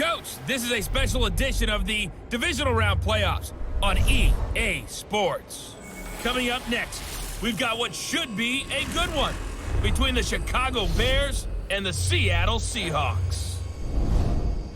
Coach, this is a special edition of the Divisional Round Playoffs on EA Sports. Coming up next, we've got what should be a good one between the Chicago Bears and the Seattle Seahawks.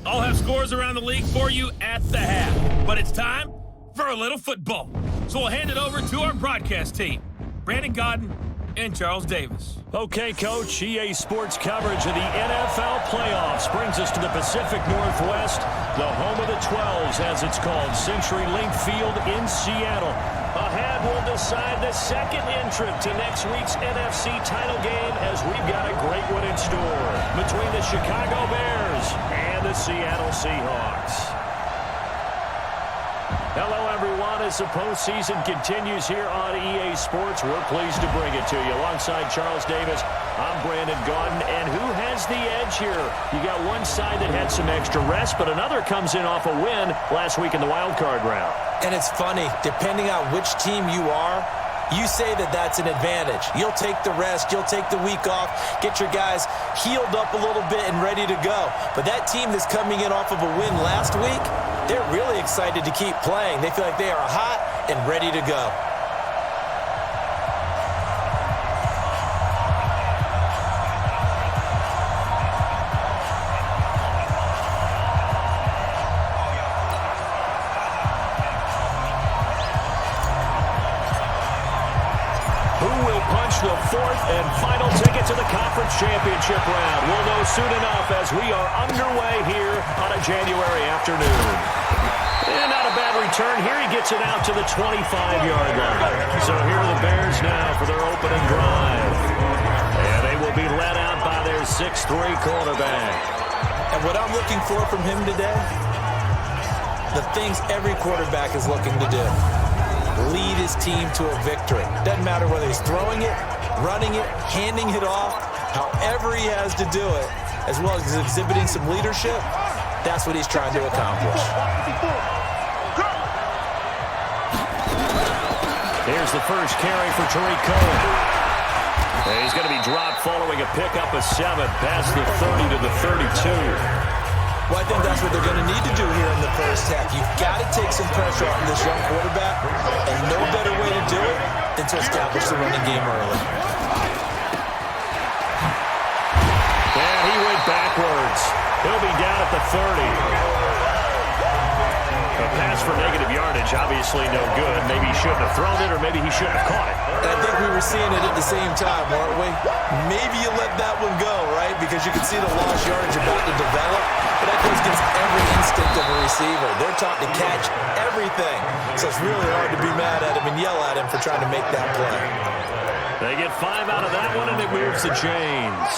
I'll have scores around the league for you at the half, but it's time for a little football. So we'll hand it over to our broadcast team, Brandon Godden and Charles Davis. Okay, Coach, EA Sports coverage of the NFL playoffs brings us to the Pacific Northwest, the home of the 12s, as it's called, CenturyLink Field in Seattle. Ahead, we'll decide the second entrant to next week's NFC title game, as we've got a great one in store between the Chicago Bears and the Seattle Seahawks. Hello, everyone. As the postseason continues here on EA Sports, we're pleased to bring it to you. Alongside Charles Davis, I'm Brandon Godden. And who has the edge here? You got one side that had some extra rest, but another comes in off a win last week in the wild card round. And it's funny, depending on which team you are, you say that that's an advantage. You'll take the rest, you'll take the week off, get your guys healed up a little bit and ready to go. But that team that's coming in off of a win last week, they're really excited to keep playing. They feel like they are hot and ready to go. The fourth and final ticket to the conference championship round. We'll know soon enough as we are underway here on a January afternoon. And not a bad return here. He gets it out to the 25-yard line. So here are the Bears now for their opening drive. And they will be led out by their 6'3 quarterback. And what I'm looking for from him today, the things every quarterback is looking to do. Lead his team to a victory. Doesn't matter whether he's throwing it, running it, handing it off, however he has to do it, as well as exhibiting some leadership, that's what he's trying to accomplish. Here's the first carry for Tariq Cohen. And he's going to be dropped following a pickup of 7 past the 30 to the 32. Well, I think that's what they're going to need to do here in the first half. You've got to take some pressure off this young quarterback, and no better way to do it than to establish the running game early. And he went backwards. He'll be down at the 30. A pass for negative yardage, obviously no good. Maybe he shouldn't have thrown it, or maybe he shouldn't have caught it. I think we were seeing it at the same time, weren't we? Maybe you let that one go, right? Because you can see the lost yardage about to develop. But that goes against every instinct of a receiver. They're taught to catch everything. So it's really hard to be mad at him and yell at him for trying to make that play. They get 5 out of that one, and it moves the chains.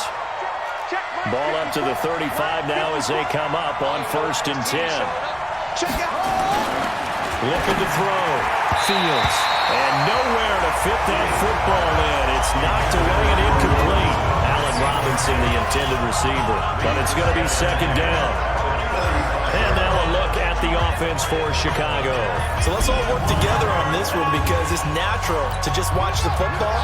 Ball up to the 35 now as they come up on 1st and 10. Looking to throw. Fields. And nowhere to fit that football in. It's knocked away and incomplete. Allen Robinson, the intended receiver. But it's going to be 2nd down. And now a look at the offense for Chicago. So let's all work together on this one because it's natural to just watch the football.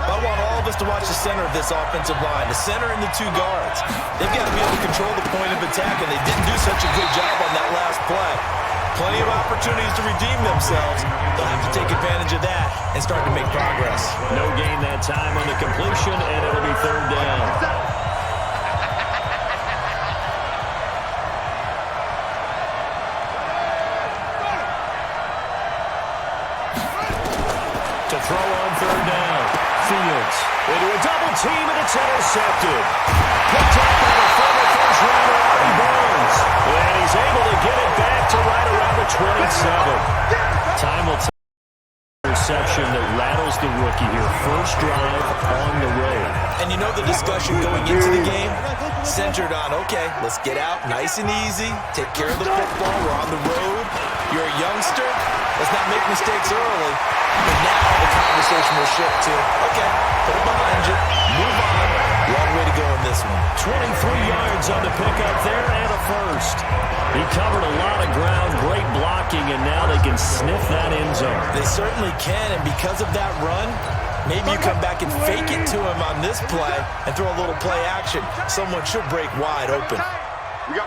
I want all of us to watch the center of this offensive line, the center and the 2 guards. They've got to be able to control the point of attack, and they didn't do such a good job on that last play. Plenty of opportunities to redeem themselves. They'll have to take advantage of that and start to make progress. No gain that time on the completion, and it'll be 3rd down. To throw on 3rd down. Fields into a double team, and it's intercepted. Picked up by the former first-rounder, Artie Burns. And he's able to get it back to right around the 27. Time will tell. Interception that rattles the rookie here. First drive on the road. And you know the discussion going into the game? Centered on, okay, let's get out nice and easy. Take care of the football. We're on the road. You're a youngster. Let's not make mistakes early. But now the conversation will shift to, okay, put it behind you, move on. Long way to go in this one. 23 yards on the pickup there and a first. He covered a lot of ground, great blocking, and now they can sniff that end zone. They certainly can, and because of that run, maybe you come back and fake it to him on this play and throw a little play action. Someone should break wide open. They'll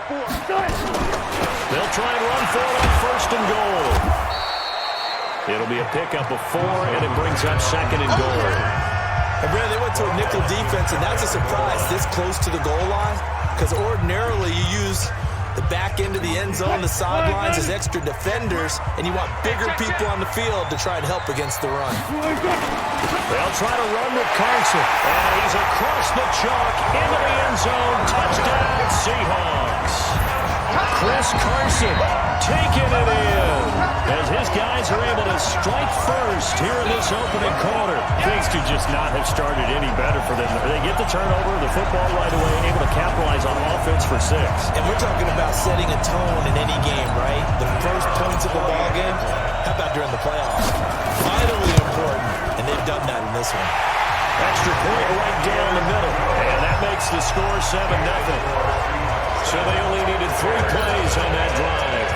try and run for it on 1st and goal. It'll be a pickup of 4, and it brings up 2nd and goal. And Brandon, they went to a nickel defense, and that's a surprise this close to the goal line, because ordinarily you use the back end of the end zone, the sidelines as extra defenders, and you want bigger people on the field to try and help against the run. They'll try to run with Carson, and he's across the chalk into the end zone. Touchdown, Seahawks. Chris Carson taking it in as his guys are able to strike first here in this opening quarter. Things could just not have started any better for them. They get the turnover, the football right away, able to capitalize on offense for 6. And we're talking about setting a tone in any game, right? The first points of the ball game, how about during the playoffs? Vitally important, and they've done that in this one. Extra point right down the middle, and that makes the score 7-0. So they only needed 3 plays on that drive.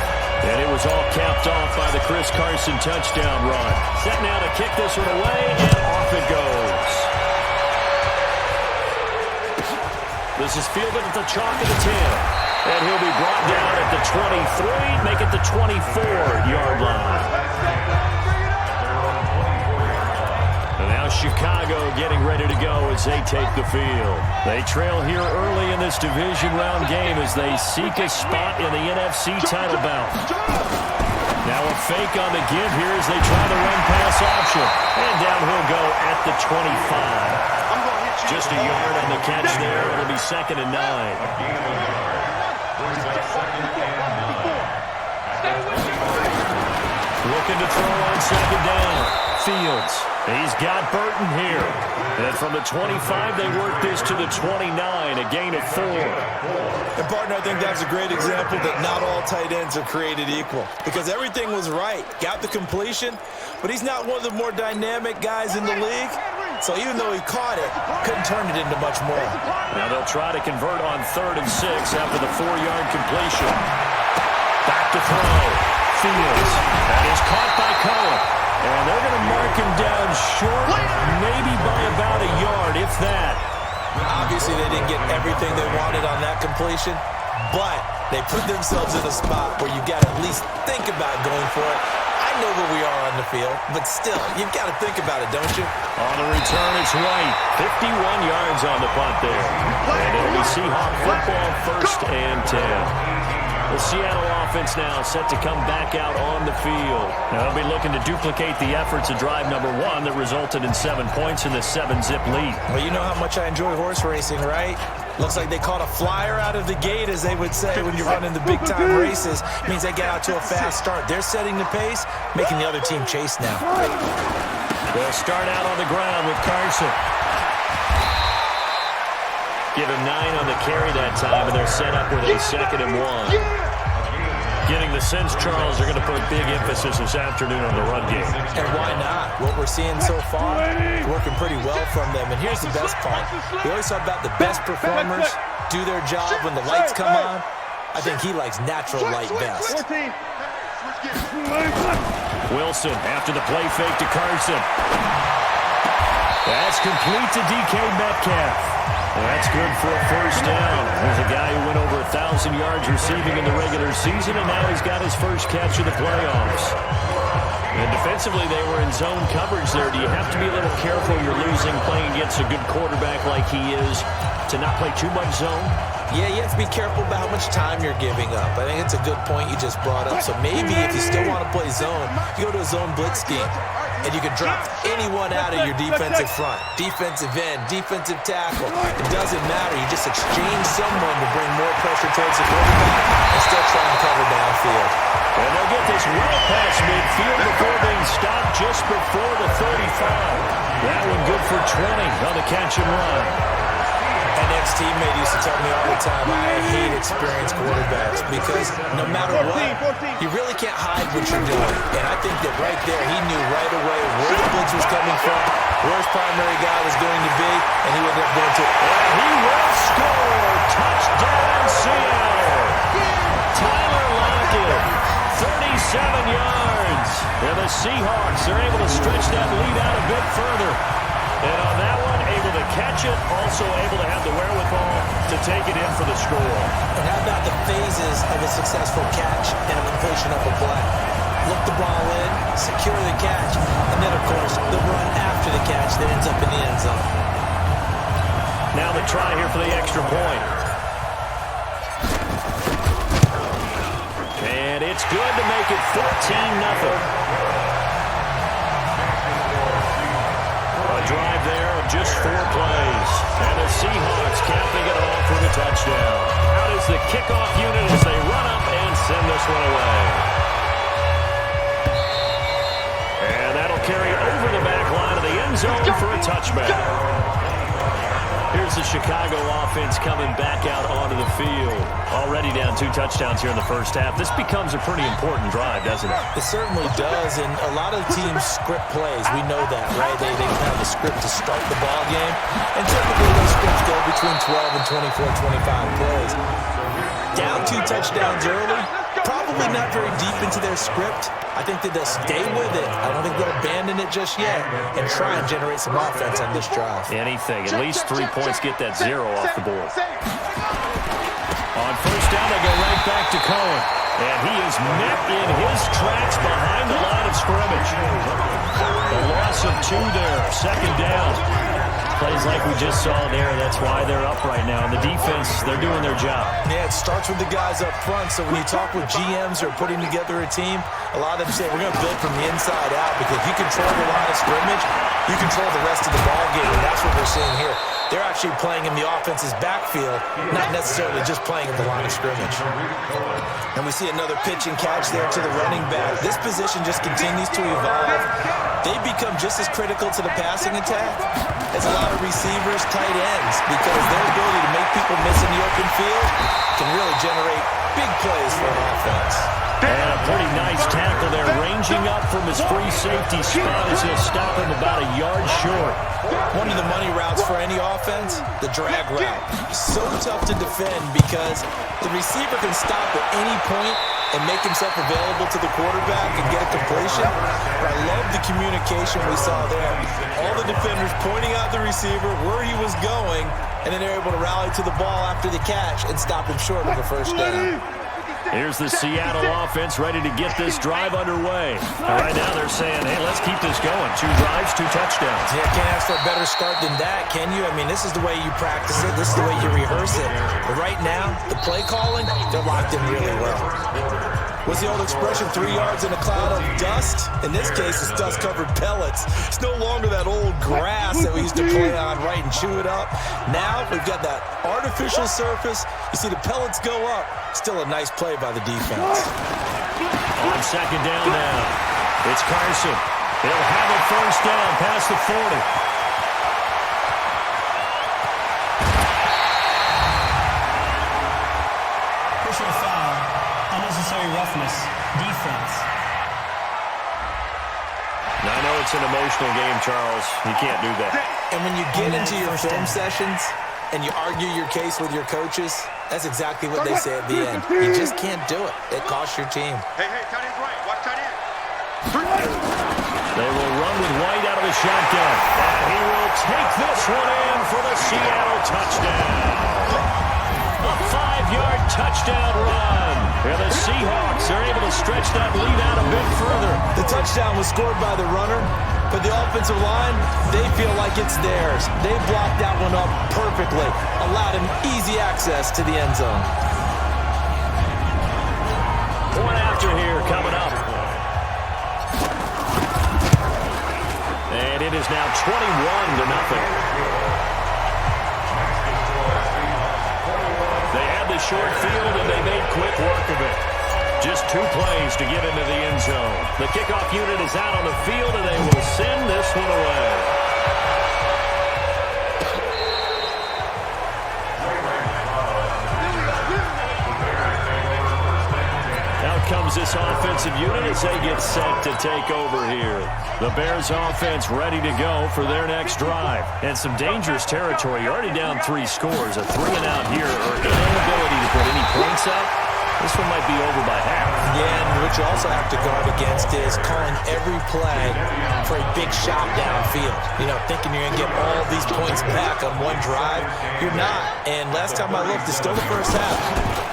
And it was all capped off by the Chris Carson touchdown run. Set now to kick this one away, and off it goes. This is fielded at the chalk of the 10. And he'll be brought down at the 23, make it the 24-yard line. And now Chicago getting ready to go as they take the field. They trail here early in this division round game as they seek a spot in the NFC title bout. Now a fake on the give here as they try the run-pass option. And down he'll go at the 25. Just a yard on the catch there. It'll be 2nd and 9. Looking to throw on 2nd down. Fields. He's got Burton here. And from the 25, they work this to the 29, a gain of 4. And, partner, I think that's a great example that not all tight ends are created equal. Because everything was right. Got the completion, but he's not one of the more dynamic guys in the league. So even though he caught it, couldn't turn it into much more. Now they'll try to convert on 3rd and 6 after the 4-yard completion. Back to throw. Fields. That is caught by Cohen. And they're going to mark him down short, maybe by about a yard, if that. Obviously, they didn't get everything they wanted on that completion, but they put themselves in a spot where you got to at least think about going for it. I know where we are on the field, but still, you've got to think about it, don't you? On the return, it's White. 51 yards on the punt there. And it'll be Seahawk football 1st and 10. The Seattle offense now set to come back out on the field. Now they'll be looking to duplicate the efforts of drive number 1 that resulted in 7 points in the 7-zip lead. Well, you know how much I enjoy horse racing, right? Looks like they caught a flyer out of the gate, as they would say when you're running the big-time races. It means they get out to a fast start. They're setting the pace, making the other team chase now. They'll start out on the ground with Carson. Give him 9 on the carry that time, and they're set up with a 2nd and 1. Getting the sense, Charles, they're going to put big emphasis this afternoon on the run game. And why not? What we're seeing so far is working pretty well from them. And here's the best part. We always talk about the best performers do their job when the lights come on. I think he likes natural light best. Wilson after the play fake to Carson. That's complete to DK Metcalf. That's good for a 1st down. There's a guy who went over 1,000 yards receiving in the regular season, and now he's got his first catch of the playoffs. And defensively, they were in zone coverage there. Do you have to be a little careful you're losing playing against a good quarterback like he is to not play too much zone? Yeah, you have to be careful about how much time you're giving up. I think it's a good point you just brought up. So maybe if you still want to play zone, you go to a zone blitz scheme. And you can drop anyone out of your defensive front. Defensive end, defensive tackle. It doesn't matter. You just exchange someone to bring more pressure towards the quarterback and still try and cover downfield. And they'll get this well past midfield before being stopped just before the 35. That one good for 20 on the catch and run. An ex-teammate used to tell me all the time, I hate experienced quarterbacks because no matter what, you really can't hide what you're doing. And I think that right there, he knew right away where the blitz was coming from, where his primary guy was going to be, and he would have going to. And he will score! Touchdown, Seattle! Tyler Lockett, 37 yards. And the Seahawks are able to stretch that lead out a bit further. And on that one, able to catch it, also able to have the wherewithal to take it in for the score. And how about the of a successful catch and a completion of a play. Look the ball in, secure the catch, and then, of course, the run after the catch that ends up in the end zone. Now the try here for the extra point. And it's good to make it 14-0. A drive there of just 4 plays. And the Seahawks capping it off with a touchdown. Out is the kickoff unit as they run up and send this one away. And that'll carry over the back line of the end zone for a touchback. Here's the Chicago offense coming back out onto the field. Already down 2 touchdowns here in the first half. This becomes a pretty important drive, doesn't it? It certainly does, and a lot of teams script plays. We know that, right? They have a script to start the ball game, and typically those scripts go between 12 and 24, 25 plays. Down 2 touchdowns early, probably not very deep into their script. I think that they'll stay with it. I don't think they'll abandon it just yet and try and generate some offense on this drive. Anything. At least 3 points, get that 0 off the board. On first down, they go right back to Cohen. And he is met in his tracks behind the line of scrimmage. A loss of 2 there. Second down. Plays like we just saw there. That's why they're up right now. And the defense, they're doing their job. Yeah, it starts with the guys up front. So when you talk with GMs who are putting together a team, a lot of them say we're going to build from the inside out because you control the line of scrimmage, you control the rest of the ball game, and that's what we're seeing here. They're actually playing in the offense's backfield, not necessarily just playing in the line of scrimmage. And we see another pitch and catch there to the running back. This position just continues to evolve. They become just as critical to the passing attack as a lot of receivers, tight ends, because their ability to make people miss in the open field can really generate big plays for an offense. And a pretty nice tackle there, ranging up from his free safety spot as he'll stop him about a yard short. One of the money routes for any offense, the drag route. So tough to defend because the receiver can stop at any point and make himself available to the quarterback and get a completion. But I love the communication we saw there. All the defenders pointing out the receiver, where he was going, and then they're able to rally to the ball after the catch and stop him short of the first down. Here's the Seattle offense ready to get this drive underway. And right now they're saying, hey, let's keep this going. 2 drives, 2 touchdowns. Yeah, can't ask for a better start than that, can you? I mean, this is the way you practice it. This is the way you rehearse it. But right now, the play calling, they're locked in really well. What's the old expression, 3 yards in a cloud of dust? In this case, it's dust-covered pellets. It's no longer that old grass that we used to play on, right, and chew it up. Now we've got that artificial surface. You see the pellets go up. Still a nice play by the defense. On second down now, it's Carson. He'll have it first down past the 40. Personal foul, unnecessary roughness, defense. Now, I know it's an emotional game, Charles. You can't do that. And when you get into your film sessions and you argue your case with your coaches, that's exactly what they say at the end. You just can't do it. It costs your team. Hey, tight end's right. Watch tight end. They will run with White out of the shotgun. And he will take this one in for the Seattle touchdown. A 5-yard touchdown run. And the Seahawks are able to stretch that lead out a bit further. The touchdown was scored by the runner, but the offensive line, they feel like it's theirs. They blocked that one up perfectly, allowed him easy access to the end zone. Point after here coming up. And it is now 21-0. They had the short field, and they made quick work of it. Just 2 plays to get into the end zone. The kickoff unit is out on the field, and they will send this one away. Out comes this offensive unit as they get set to take over here. The Bears offense ready to go for their next drive. And some dangerous territory. You're already down 3 scores. A 3-and-out here, or inability to put any points up. This one might be over by half. Yeah, and what you also have to guard against is calling every play for a big shot downfield. You know, thinking you're going to get all these points back on one drive. You're not. And last time I looked, it's still the first half.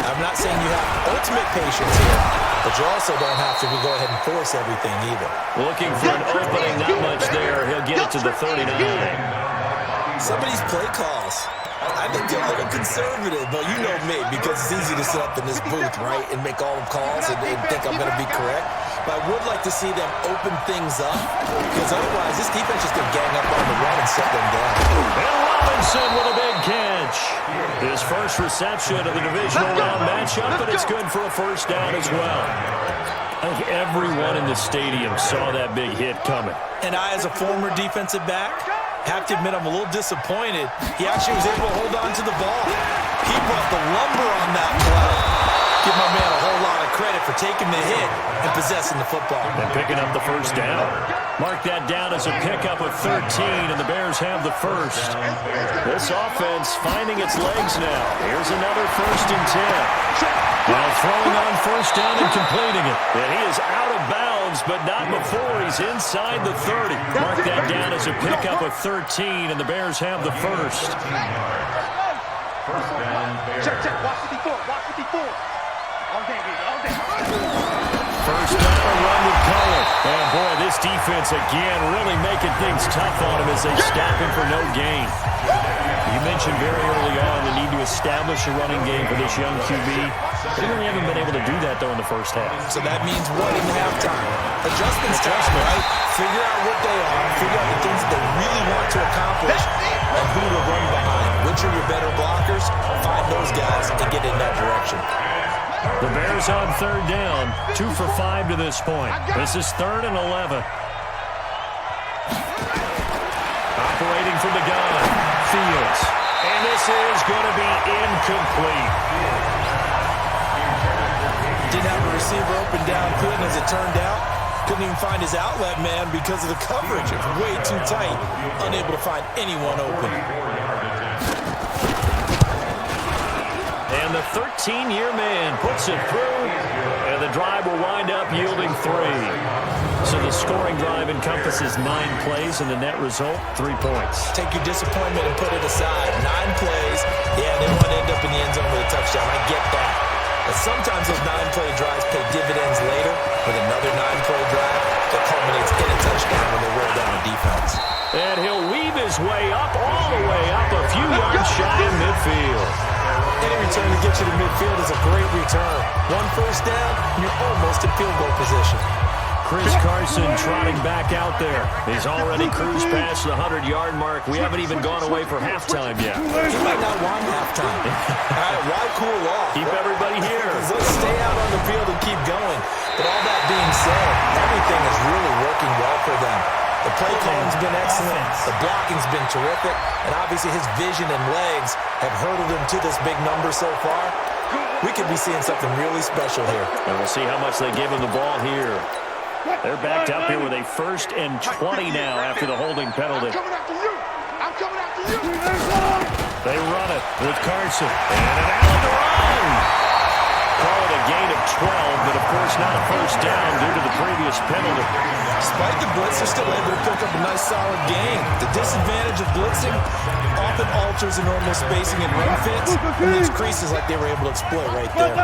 I'm not saying you have ultimate patience here, but you also don't have to go ahead and force everything either. Looking for an opening, not much there. He'll get it to the 39. Some of these play calls, I think they're a little conservative, but you know me, because it's easy to sit up in this booth, right, and make all the calls and think I'm going to be correct. But I would like to see them open things up, because otherwise this defense is going to gang up on the run and shut them down. And Robinson with a big catch. His first reception of the divisional round matchup, but it's good for a first down as well. I think everyone in the stadium saw that big hit coming. And I, as a former defensive back, have to admit I'm a little disappointed. He actually was able to hold on to the ball. He brought the lumber on that play. Give my man a whole lot of credit for taking the hit and possessing the football. And picking up the first down. Mark that down as a pickup of 13, and the Bears have the first. This offense finding its legs now. Here's another 1st and 10. Now throwing on first down and completing it. And he is out of bounds, but not before he's inside the 30. Mark that down as a pickup of 13, and the Bears have the first. Check. Watch 54. Watch 54. All day, baby. All day. First down, a run with color. And boy, this defense again really making things tough on him as they stop him for no gain. You mentioned very early on the need to establish a running game for this young QB. They really haven't been able to do that, though, in the first half. So that means what in halftime? Adjustments time, right? Figure out what they are, figure out the things that they really want to accomplish, and who to run behind. Which are your better blockers? Find those guys and get in that direction. The Bears on 3rd down, 2 for 5 to this point. This is 3rd and 11. Operating from the gun, Fields. And this is going to be incomplete. Didn't have a receiver open downfield, and as it turned out, couldn't even find his outlet man because of the coverage. It's way too tight, unable to find anyone open. And the 13-year man puts it through, and the drive will wind up yielding 3. So the scoring drive encompasses 9 plays, and the net result, 3 points. Take your disappointment and put it aside. 9 plays, yeah, they want to end up in the end zone with a touchdown. I get that. But sometimes those 9-play drives pay dividends later with another 9-play drive that culminates in a touchdown when they wear down a defense. And he'll weave his way up, all the way up, a few yards shy of midfield. Any return to get you to midfield is a great return. 1 first down, you're almost in field goal position. Chris Carson trotting back out there. He's already cruised past the 100-yard mark. We haven't even gone away for halftime yet. He might not want halftime. All right, why cool off? Keep everybody here. Let's stay out on the field and keep going. But all that being said, everything is really working well for them. The play calling's been excellent. The blocking's been terrific. And obviously his vision and legs have hurdled him to this big number so far. We could be seeing something really special here. And we'll see how much they give him the ball here. They're backed up here with a 1st and 20 now after the holding penalty. I'm coming after you. I'm coming after you. They run it with Carson. And an Allen to run. Call it a gain of 12, but of course not a first down due to the previous penalty. Despite the blitz, they're still able to pick up a nice solid gain. The disadvantage of blitzing often alters the normal spacing and run fits, and those creases like they were able to exploit right there.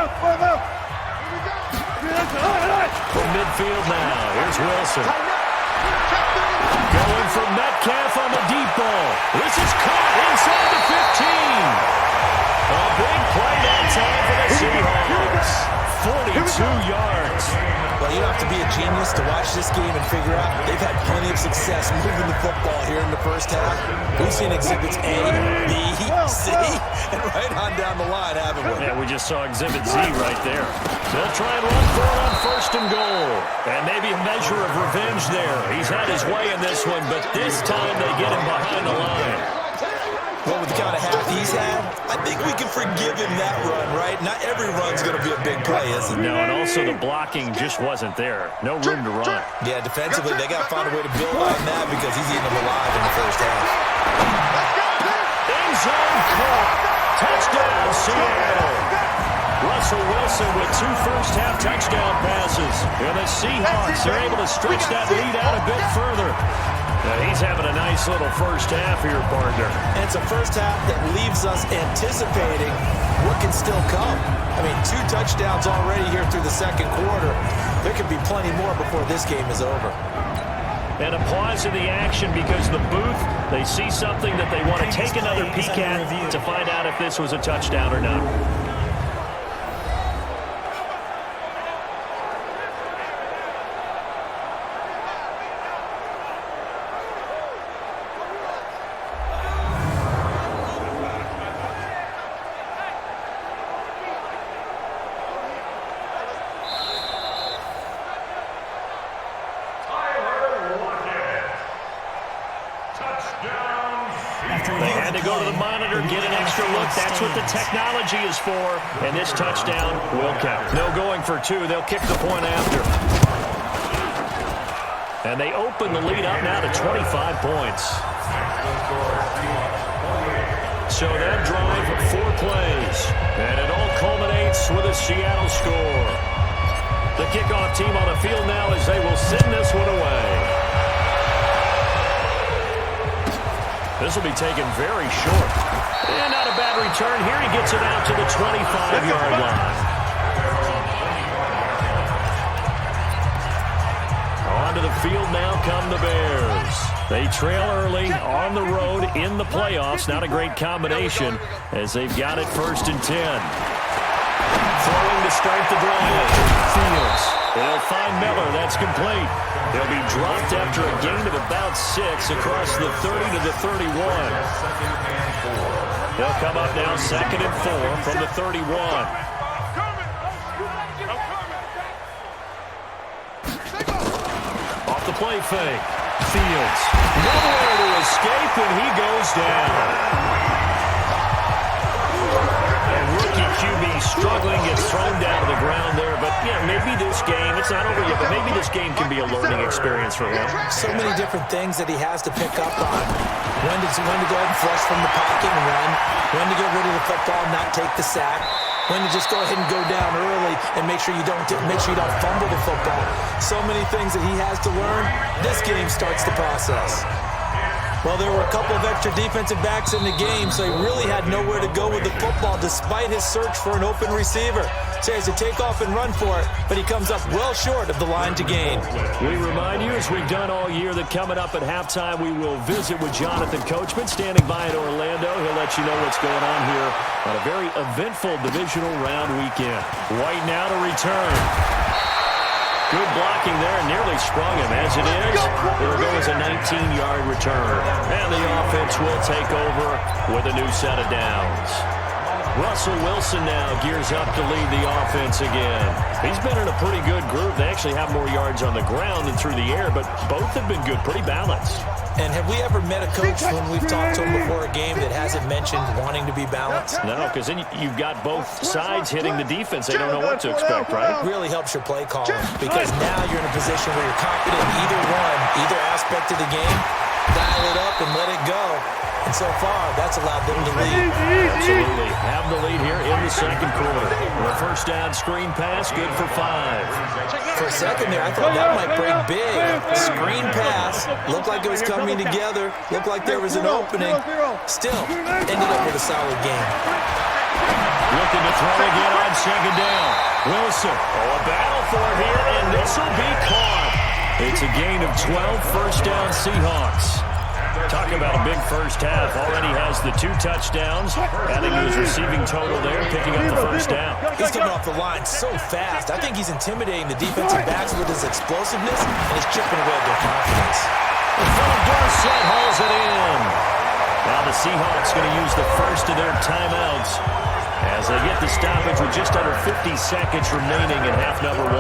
From midfield now, here's Wilson. Going for Metcalf on the deep ball. This is caught inside the 15. A big play that time for the Seahawks. 42 yards. Well, you don't have to be a genius to watch this game and figure out they've had plenty of success moving the football here in the first half. We've seen exhibits A, B, C, and right on down the line, haven't we? Yeah, we just saw exhibit Z right there. They'll try and run for it on 1st and goal. And maybe a measure of revenge there. He's had his way in this one, but this time they get him behind the line. Well, with the kind of half he's had, I think we can forgive him that run, right? Not every run's going to be a big play, is it? No, and also the blocking just wasn't there. No room to run. Yeah, defensively, they got to find a way to build on that because he's eating them alive in the first half. End zone caught. Touchdown, Seattle. Russell Wilson with 2 first-half touchdown passes. And the Seahawks are able to stretch that lead out a bit further. He's having a nice little first half here, partner. And it's a first half that leaves us anticipating what can still come. I mean, 2 touchdowns already here through the second quarter. There could be plenty more before this game is over. And a pause in the action because the booth, they see something that they want to take another peek at to find out if this was a touchdown or not. They had to go to the monitor, get an extra look. That's what the technology is for. And this touchdown will count. No going for 2. They'll kick the point after. And they open the lead up now to 25 points. So that drive, 4 plays. And it all culminates with a Seattle score. The kickoff team on the field now as they will send this one away. This will be taken very short. And not a bad return. Here he gets it out to the 25-yard line. Onto the field now come the Bears. They trail early on the road in the playoffs. Not a great combination as they've got it 1st and 10. Throwing to start the drive. Fields. They'll find Miller. That's complete. They'll be dropped after a gain of about 6 across the 30 to the 31. They'll come up now 2nd and 4 from the 31. Off the play fake. Fields. Nowhere to escape, and he goes down. Rookie QB struggling, gets thrown down to the ground there. But, yeah, maybe this game, it's not over yet, but maybe this game can be a learning experience for him. So many different things that he has to pick up on. When to go ahead and flush from the pocket and run. When to get rid of the football and not take the sack. When to just go ahead and go down early and make sure you don't fumble the football. So many things that he has to learn. This game starts the process. Well, there were a couple of extra defensive backs in the game, so he really had nowhere to go with the football despite his search for an open receiver. So he has to take off and run for it, but he comes up well short of the line to gain. We remind you, as we've done all year, that coming up at halftime, we will visit with Jonathan Coachman, standing by in Orlando. He'll let you know what's going on here on a very eventful divisional round weekend. White now to return. Good blocking there, nearly sprung him. As it is, it'll go as a 19-yard return. And the offense will take over with a new set of downs. Russell Wilson now gears up to lead the offense again. He's been in a pretty good group. They actually have more yards on the ground than through the air, but both have been good, pretty balanced. And have we ever met a coach when we've talked to him before a game that hasn't mentioned wanting to be balanced? No, because then you've got both sides hitting the defense. They don't know what to expect, right? It really helps your play calling because now you're in a position where you're confident in either aspect of the game. Dial it up and let it go. And so far, that's allowed them to lead. Absolutely. Have the lead here in the second quarter. A first down screen pass, good for 5. For a second there, I thought that might break big. Screen pass. Looked like it was coming together. Looked like there was an opening. Still, ended up with a solid game. Looking to throw again on 2nd down. Wilson. Oh, a battle for it here, and this will be caught. It's a gain of 12, first down Seahawks. Talk about a big first half. Already has the 2 touchdowns. Adding to his receiving total there, picking up the first down. He's coming off the line so fast. I think he's intimidating the defensive backs with his explosiveness, and he's chipping away at their confidence. In front of Dorsett, hauls it in. Now the Seahawks going to use the first of their timeouts as they get the stoppage with just under 50 seconds remaining in half number 1.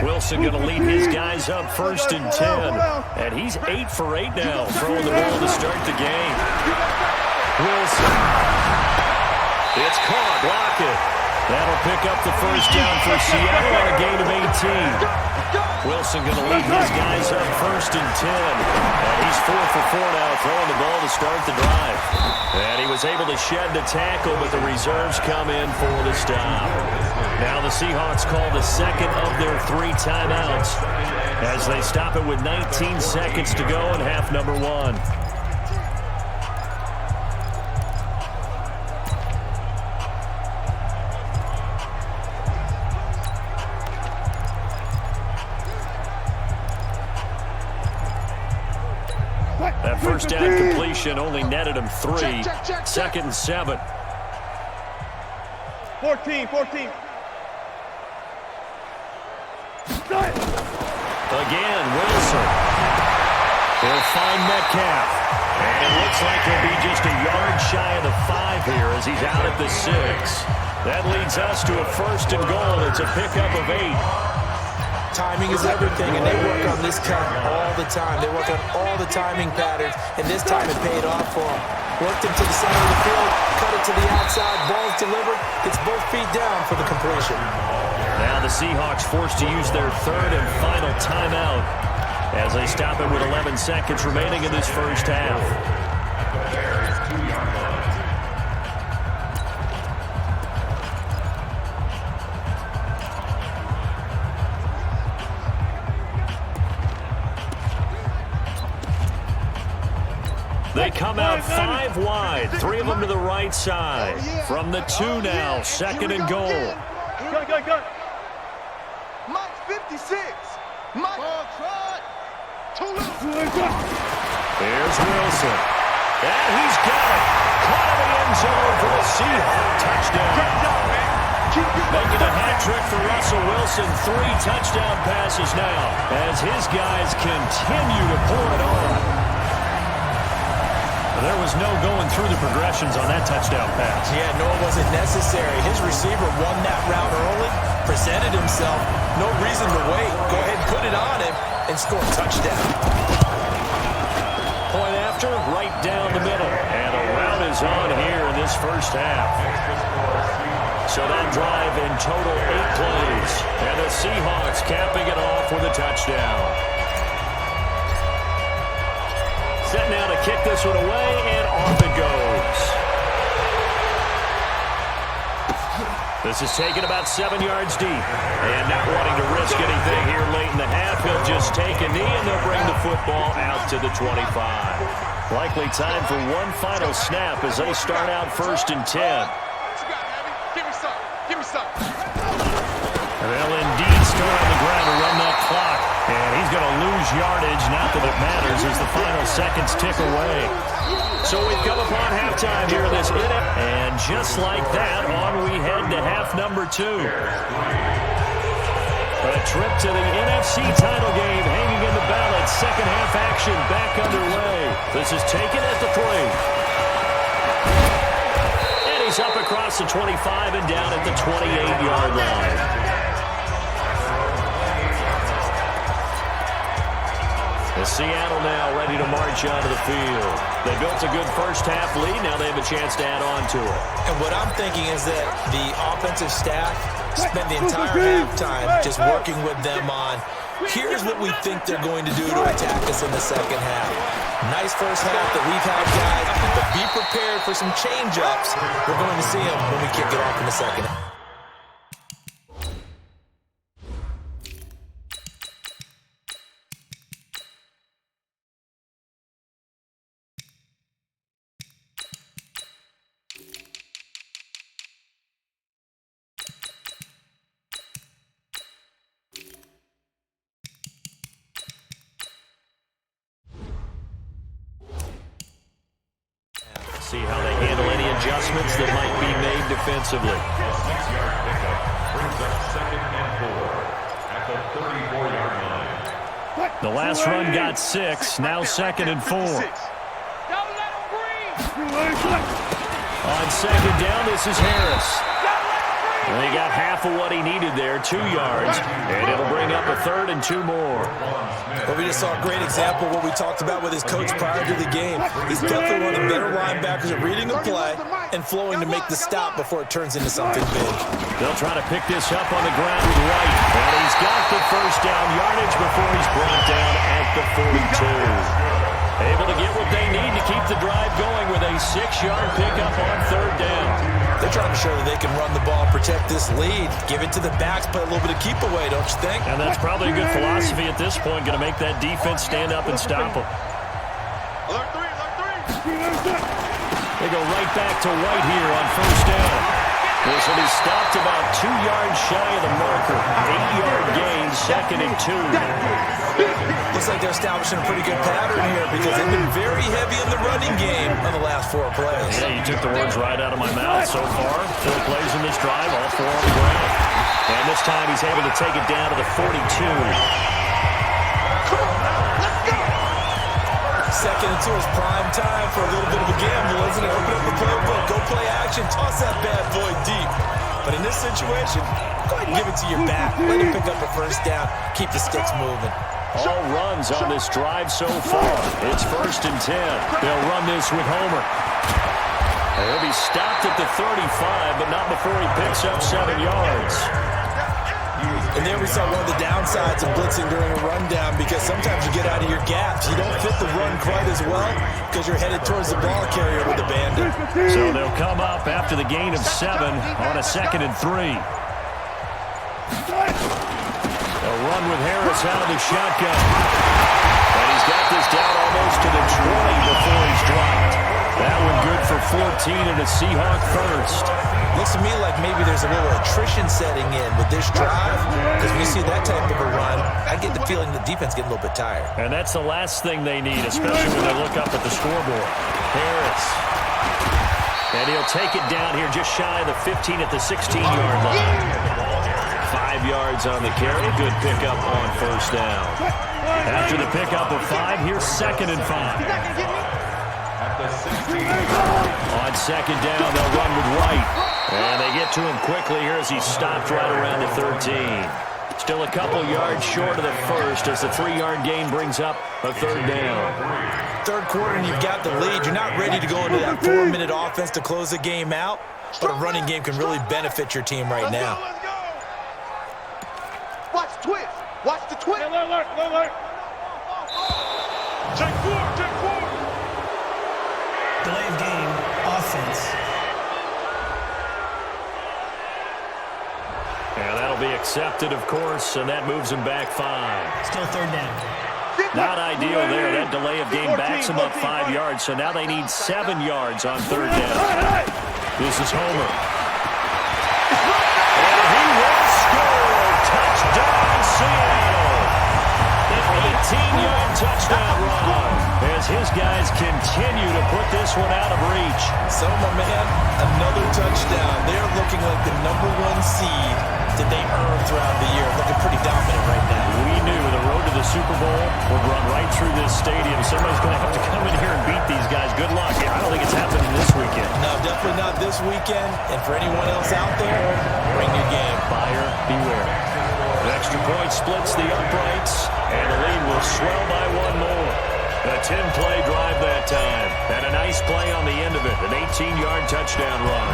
Wilson going to lead his guys up 1st and 10. And he's 8 for 8 now, throwing the ball to start the game. Wilson. It's caught. Lockett. That'll pick up the first down for Seattle on a gain of 18. Wilson going to lead his guys up 1st and 10. And he's 4 for 4 now, throwing the ball to start the drive. And he was able to shed the tackle, but the reserves come in for the stop. Now the Seahawks call the second of their 3 timeouts as they stop it with 19 seconds to go in half number 1. That first down completion only netted him 3. Check. 2nd and 7. 14. Again, Wilson. He'll find Metcalf. And it looks like he'll be just a yard shy of the 5 here as he's out at the 6. That leads us to a 1st and goal. It's a pickup of 8. Timing is everything, and they work on this cut all the time. They work on all the timing patterns, and this time it paid off for them. Worked him to the center of the field, cut it to the outside, ball's delivered, gets both feet down for the completion. Now the Seahawks forced to use their 3rd and final timeout as they stop it with 11 seconds remaining in this first half. They come out 5 wide, 3 of them to the right side. From the 2 now, 2nd and goal. Go. Mike 56. Mike. There's Wilson. And he's got it. Caught in the end zone for the Seahawks. Touchdown. Making a hat trick for Russell Wilson. 3 touchdown passes now as his guys continue to pour it on. There was no going through the progressions on that touchdown pass. Yeah, nor was it necessary. His receiver won that route early, presented himself. No reason to wait. Go ahead, put it on him, and score a touchdown. Point after, right down the middle. And a route is on here in this first half. So that drive in total 8 plays. And the Seahawks capping it off with a touchdown. Set now to kick this one away, and off it goes. This is taken about 7 yards deep. And not wanting to risk anything here late in the half, he'll just take a knee, and they'll bring the football out to the 25. Likely time for one final snap as they start out 1st and 10. Give me some. They'll indeed start on the ground to run that clock. And he's going to lose yardage, not that it matters, as the final seconds tick away. So we've come upon halftime here in this inning. And just like that, on we head to half number 2. A trip to the NFC title game hanging in the balance. Second half action back underway. This is taken at the 3. And he's up across the 25 and down at the 28-yard line. Seattle now ready to march onto the field. They built a good first half lead. Now they have a chance to add on to it. And what I'm thinking is that the offensive staff spent the entire halftime just working with them on, here's what we think they're going to do to attack us in the second half. Nice first half that we've had, guys, but be prepared for some change-ups. We're going to see them when we kick it off in the second half. See how they handle any adjustments that might be made defensively. The last run got 6, now 2nd and 4. On 2nd down, this is Harris. Well, he got half of what he needed there, 2 yards, and it'll bring up a 3rd and 2 more. Well, we just saw a great example of what we talked about with his coach prior to the game. He's definitely one of the better linebackers at reading a play and flowing to make the stop before it turns into something big. They'll try to pick this up on the ground with White. And he's got the first down yardage before he's brought down at the 42. Able to get what they need to keep the drive going with a 6-yard pickup on 3rd down. They're trying to show that they can run the ball, protect this lead, give it to the backs, play a little bit of keep away, don't you think? And that's probably a good philosophy at this point, going to make that defense stand up and stop them. Alert 3, alert 3. They go right back to White here on 1st down. This will be stopped about 2 yards shy of the marker. 8-yard gain, 2nd and 2. Looks like they're establishing a pretty good pattern here because they've been very heavy in the running game on the last 4 plays. Yeah, you took the words right out of my mouth so far. 4 plays in this drive, all 4 on the ground. And this time he's able to take it down to the 42. Second and 2 is prime time for a little bit of a gamble, isn't it? Open up the playbook, go play action, toss that bad boy deep. But in this situation, go ahead and give it to your back. Let him pick up a 1st down, keep the sticks moving. All runs on this drive so far. It's 1st and 10. They'll run this with Homer. And he'll be stopped at the 35, but not before he picks up 7 yards. And there we saw one of the downsides of blitzing during a rundown because sometimes you get out of your gaps. You don't fit the run quite as well because you're headed towards the ball carrier with the bandit. So they'll come up after the gain of 7 on a 2nd and 3. They'll run with Harris out of the shotgun. And he's got this down almost to the 20 before he's dropped. That one good for 14 and a Seahawk 1st. Looks to me like maybe there's a little attrition setting in with this drive because when you see that type of a run, I get the feeling the defense getting a little bit tired. And that's the last thing they need, especially when they look up at the scoreboard. Harris. And he'll take it down here just shy of the 15 at the 16-yard line. 5 yards on the carry. Good pickup on 1st down. After the pickup of 5, here's 2nd and 5. On 2nd down, they'll run with White. And they get to him quickly here as he's stopped right around the 13. Still a couple yards short of the 1st as the 3-yard gain brings up a 3rd down. 3rd quarter and you've got the lead. You're not ready to go into that 4-minute offense to close the game out, but a running game can really benefit your team right now. Watch twist. Watch the twist. Alert, alert. Check 4, check 4. Delay of game, offense. And that'll be accepted, of course, and that moves him back 5. Still 3rd down. Not ideal there. That delay of game backs him up 5 yards, so now they need 7 yards on 3rd down. This is Homer. And he will score. Touchdown, Seattle. An 18-yard touchdown run as his guys continue to put this one out of reach. So, my man, another touchdown. They're looking like the #1 seed that they earned throughout the year. Looking pretty dominant right now. We knew the road to the Super Bowl would run right through this stadium. Somebody's going to have to come in here and beat these guys. Good luck. I don't think it's happening this weekend. No, definitely not this weekend. And for anyone else out there, bring your game. Buyer beware. An extra point splits the uprights, and the lead will swell by 1 more. A 10-play drive that time. And a nice play on the end of it. An 18-yard touchdown run.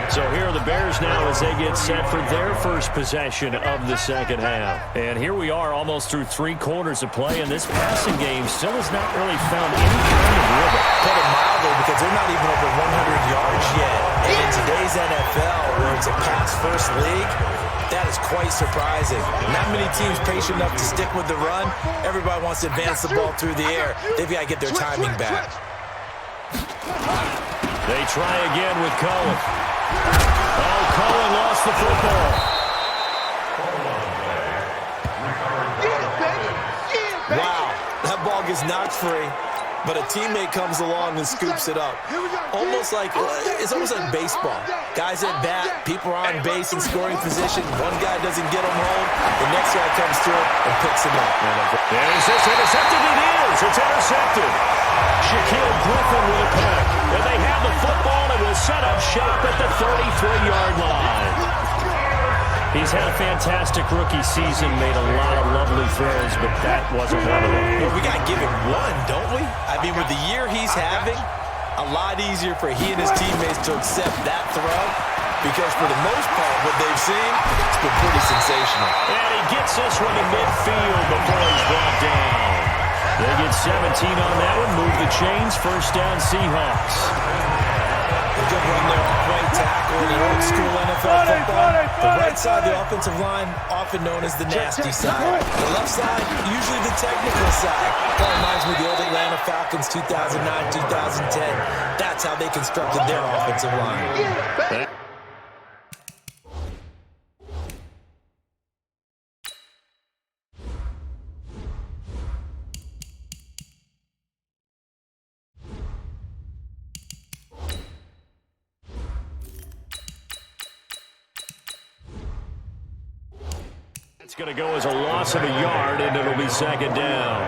So here are the Bears now as they get set for their first possession of the 2nd half. And here we are almost through 3 quarters of play, and this passing game still has not really found any kind of rhythm. Put it mildly because they're not even over 100 yards yet. And in today's NFL, where it's a pass-first league, that is quite surprising. Not many teams patient enough to stick with the run. Everybody wants to advance the ball through the air. They've got to get their timing back. They try again with Cohen. Oh, Cohen lost the football. Wow, that ball gets knocked free, but a teammate comes along and scoops it up. It's almost like baseball. Guys at bat, people are on base in scoring position. One guy doesn't get him home, the next guy comes through and picks him up. And is this intercepted? It is. It's intercepted. set up shop at the 33-yard line. He's had a fantastic rookie season, made a lot of lovely throws, but that wasn't one of them. Well, we got to give him one, don't we? I mean, with the year he's having, a lot easier for he and his teammates to accept that throw because for the most part, what they've seen, it's been pretty sensational. And he gets this one to midfield before he's brought down. They get 17 on that one, move the chains, first down Seahawks. A good run there off right tackle in old school NFL football. The right side of the offensive line, often known as the nasty side. The left side, usually the technical side. That reminds me of the old Atlanta Falcons 2009-2010. That's how they constructed their offensive line. It's going to go as a loss of a yard, and it'll be second down.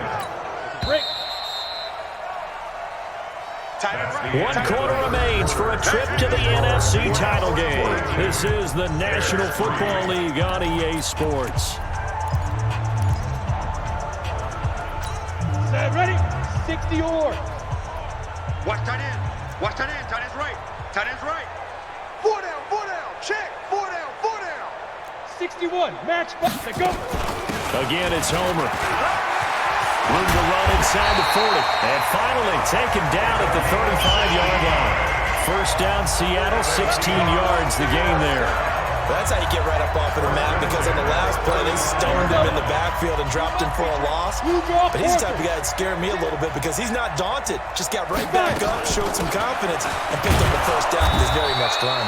One quarter remains for a trip to the NFC title game. This is the National Football League on EA Sports. Set, ready? 60 or. Watch tight end. Watch tight end. Tight end's right. Tight end's right. 4 down. 4 down. Check. 4 down. 4 down. 61. Match. Let's go. Again, it's Homer. Room to run inside the 40. And finally taken down at the 35-yard line. First down, Seattle, 16 yards the gain there. That's how you get right up off of the map because on the last play, they stoned him in the backfield and dropped him for a loss. But he's the type of guy that scared me a little bit because he's not daunted. Just got right back up, showed some confidence, and picked up the first down with his very next run.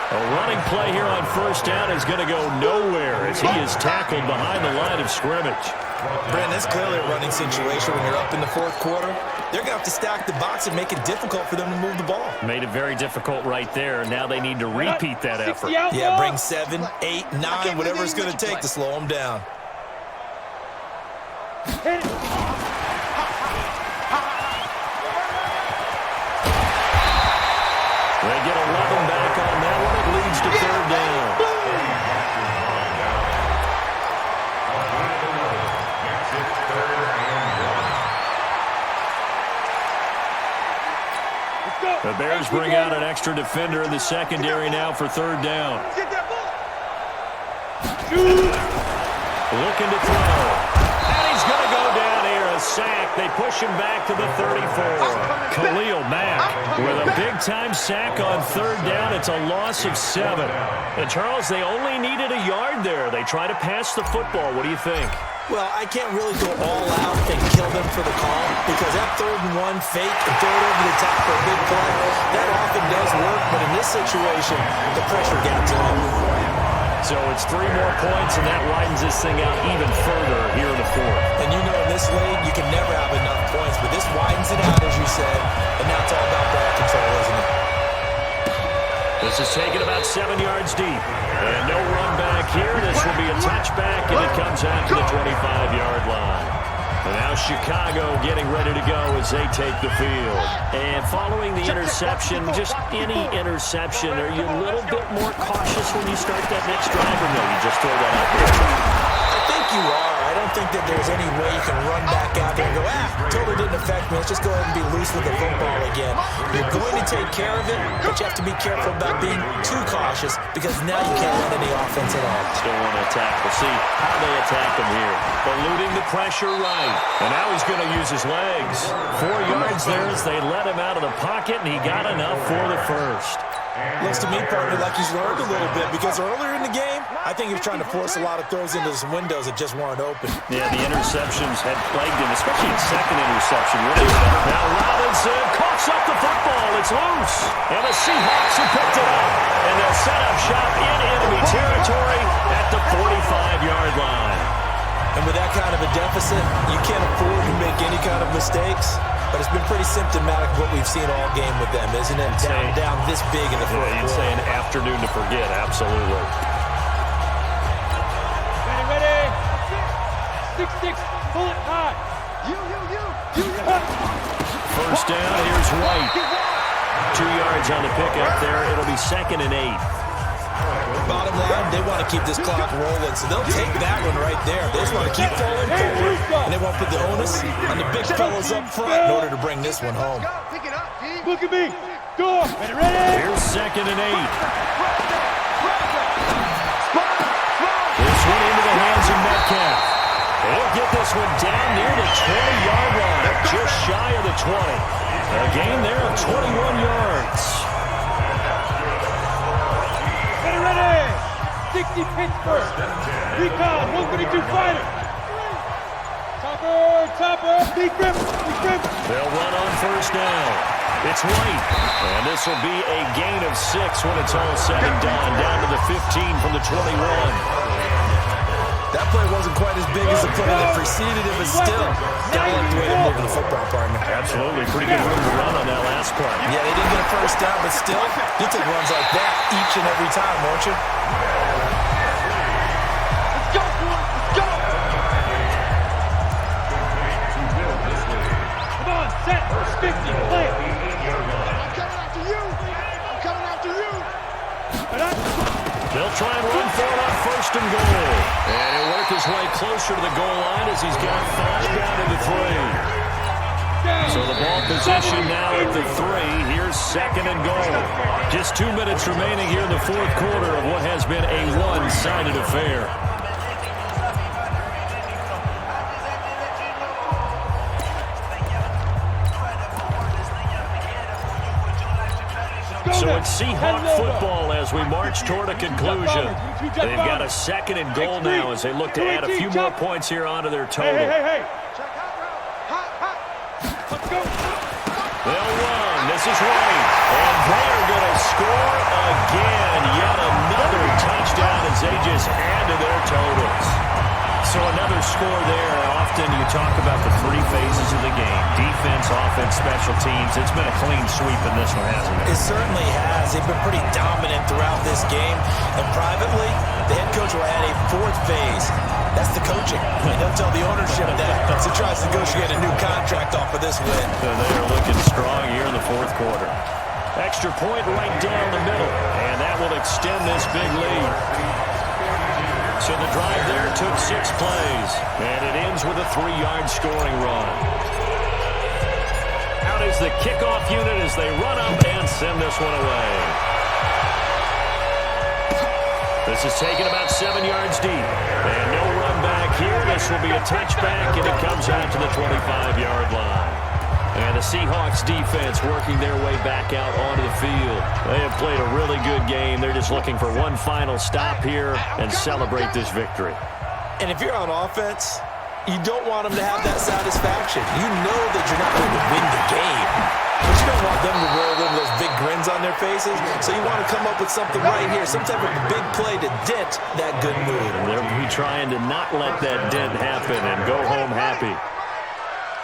A running play here on first down is going to go nowhere as he is tackled behind the line of scrimmage. Brent, that's clearly a running situation when you're up in the fourth quarter. They're going to have to stack the box and make it difficult for them to move the ball. Made it very difficult right there. Now they need to repeat that effort. Yeah, bring 7, 8, 9, whatever it's going to take to slow them down. They get 11 back on that one. It leads to third down. The Bears bring out an extra defender in the secondary now for third down. Looking to throw. And he's going to go down here, a sack. They push him back to the 34. Khalil Mack with a big-time sack on third down. It's a loss of 7. And, Charles, they only needed a yard there. They try to pass the football. What do you think? Well, I can't really go all out and kill them for the call because that 3rd and 1 fake and throw it over the top for a big play, that often does work. But in this situation, the pressure got to him. So it's 3 more points, and that widens this thing out even further here in the 4th. And you know in this league, you can never have enough points, but this widens it out, as you said, and now it's all about ball control, isn't it? This is taken about 7 yards deep. And no run back here. This will be a touchback, and it comes out to the 25-yard line. And now Chicago getting ready to go as they take the field. And following the interception, just any interception, are you a little bit more cautious when you start that next drive, or no, you just throw that out there? I think you are. I don't think that there's any way you can run back out there and go, totally didn't affect me. Let's just go ahead and be loose with the football again. You're going to take care of it, but you have to be careful about being too cautious because now you can't run any offense at all. Still want to attack. We'll see how they attack him here. Eluding the pressure right. And now he's going to use his legs. 4 yards there as they let him out of the pocket, and he got enough for the first. Looks to me, partner, like he's learned a little bit because earlier in the game, I think he was trying to force a lot of throws into some windows that just weren't open. Yeah, the interceptions had plagued him, especially his second interception. Really. Now Robinson coughs up the football. It's loose. And the Seahawks have picked it up. And they'll set up shop in enemy territory at the 45-yard line. And with that kind of a deficit, you can't afford to make any kind of mistakes. But it's been pretty symptomatic of what we've seen all game with them, isn't it? Down this big in the fourth quarter. You'd say an afternoon to forget, absolutely. Ready. 6-6, pull it high. You. First down, here's White. 2 yards on the pickup there. It'll be 2nd and 8. Bottom line, they want to keep this clock rolling, so they'll take that one right there. They just want to keep falling forward, and they won't put the onus on the big fellas up front in order to bring this one home. Look at me. Go. Ready? Here's 2nd and 8. This one into the hands of Metcalf. They'll get this one down near the 20-yard line, just shy of the 20. A gain there of 21 yards. Ready. 60 Pittsburgh. Recon, 132 fighter. Topper. Big grip. They'll run on 1st down. It's White. And this will be a gain of 6 when it's all said and done. Down to the 15 from the 21. That play wasn't quite as big as the play that preceded it, but still, gotta like the way they're moving the football, partner. Absolutely. Pretty good room to run on that last play. Yeah, they didn't get a 1st down, but still, you'll take runs like that each and every time, won't you? Let's go, boys. Let's go. Come on, set. 50, play. I'm coming after you. They'll try and run for it on 1st and goal. And he'll work his way closer to the goal line as he's got 5 down to the 3. So the ball position now at the 3. Here's 2nd and goal. Just 2 minutes remaining here in the 4th quarter of what has been a one-sided affair. So it's Seahawk football as we march toward a conclusion. They've got a 2nd and goal now as they look to add a few more points here onto their total. Hey. They'll run. This is White. And they're going to score again. Yet another touchdown as they just add to their totals. So another score there. Often you talk about the 3 phases of the game. Defense, offense, special teams. It's been a clean sweep in this one, hasn't it? It certainly has. They've been pretty dominant throughout this game. And privately, the head coach will add a 4th phase. That's the coaching. And he'll tell the ownership that as he tries to negotiate a new contract off of this win. So they are looking strong here in the 4th quarter. Extra point right down the middle. And that will extend this big lead. So the drive there took 6 plays. And it ends with a 3-yard scoring run. Out is the kickoff unit as they run up and send this one away. This is taken about 7 yards deep. And no run back here. This will be a touchback, and it comes out to the 25-yard line. And the Seahawks defense working their way back out onto the field. They have played a really good game. They're just looking for one final stop here and celebrate this victory. And if you're on offense, you don't want them to have that satisfaction. You know that you're not going to win the game. But you don't want them to roll over those big grins on their faces. So you want to come up with something right here, some type of big play to dent that good mood. And they'll be trying to not let that dent happen and go home happy.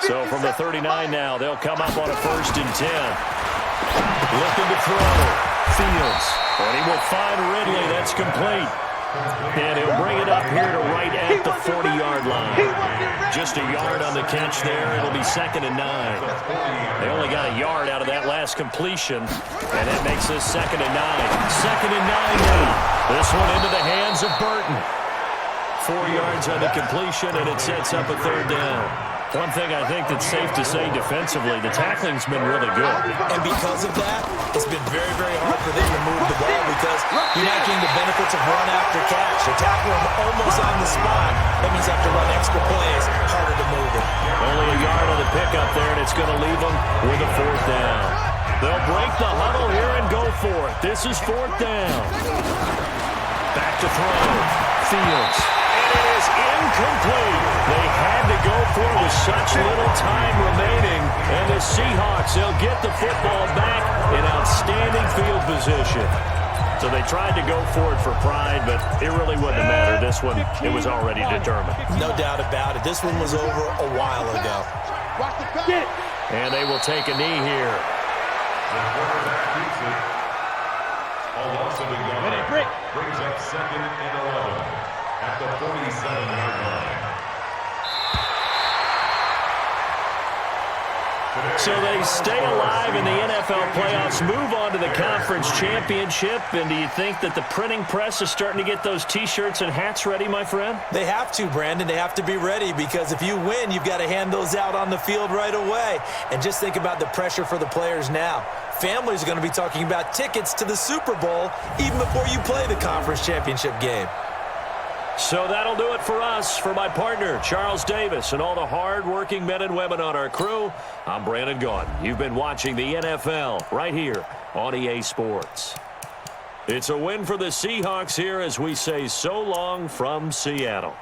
So from the 39 now, they'll come up on a 1st and 10. Looking to throw. Fields. And he will find Ridley. That's complete. And he'll bring it up here to right at the 40-yard line. Just a yard on the catch there. It'll be 2nd and 9. They only got a yard out of that last completion. And that makes this 2nd and 9. 2nd and 9 now. This one into the hands of Burton. 4 yards on the completion, and it sets up a 3rd down. One thing I think that's safe to say defensively, the tackling's been really good. And because of that, it's been very, very hard for them to move the ball because you're not getting the benefits of run after catch. They tackle them almost on the spot. That means they have to run extra plays, harder to move it. Only a yard on the pickup there, and it's going to leave them with a 4th down. They'll break the huddle here and go for it. This is 4th down. Back to throw. Fields. It is incomplete. They had to go for it with such little time remaining. And the Seahawks, they'll get the football back in outstanding field position. So they tried to go for it for pride, but it really wouldn't have mattered. This one, it was already determined. No doubt about it. This one was over a while ago. And they will take a knee here. Brings up 2nd and 11. At the 47-yard line. So they stay alive in the NFL playoffs, move on to the conference championship. And do you think that the printing press is starting to get those T-shirts and hats ready, my friend? They have to, Brandon. They have to be ready because if you win, you've got to hand those out on the field right away. And just think about the pressure for the players now. Families are going to be talking about tickets to the Super Bowl even before you play the conference championship game. So that'll do it for us. For my partner, Charles Davis, and all the hard-working men and women on our crew, I'm Brandon Gaudin. You've been watching the NFL right here on EA Sports. It's a win for the Seahawks here as we say so long from Seattle.